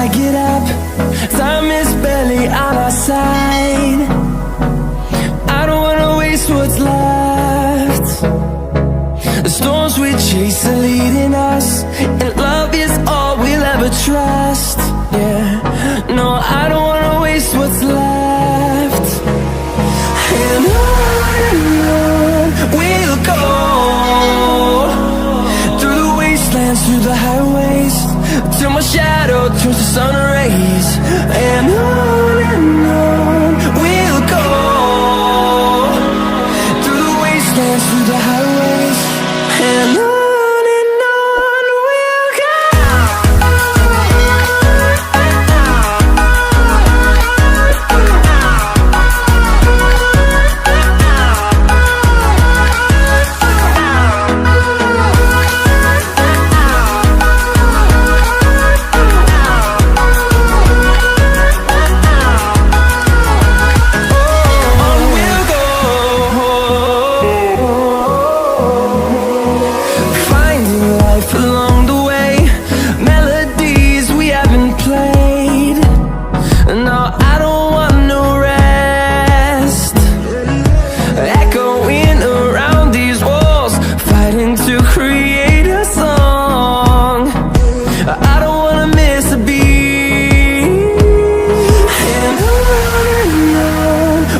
I get up, time is barely on our side. I don't wanna waste what's left. The storms we chase are leading us, and love is all we'll ever trust. Yeah, no, I don't wanna waste what's left. And on we'll go, through the wastelands, through the highways, till my shadow turns to sun rays. And on we'll go, through the wastelands, through the highways, and on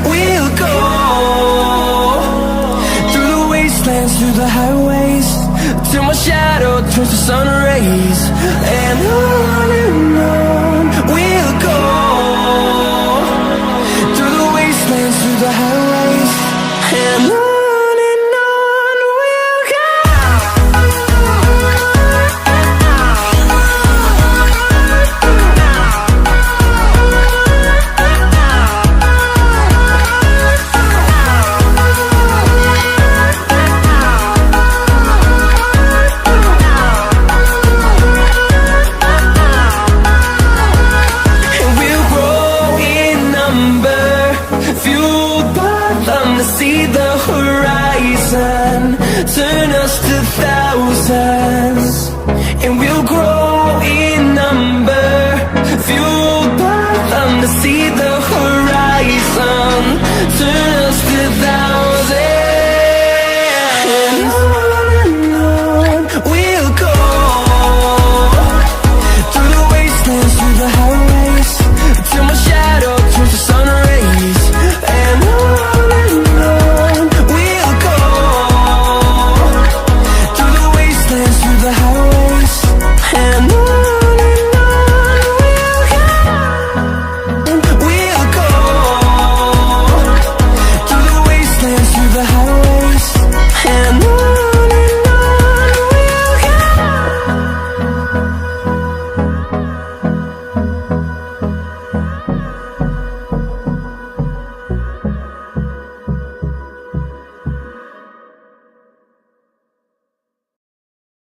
we'll go. Through the highways, till my shadow turns to sun rays. And on we'll go, through the wastelands, through the highways, and on we'll go. See the horizon, turn us to thousands, and we'll grow in number, fueled by them to see the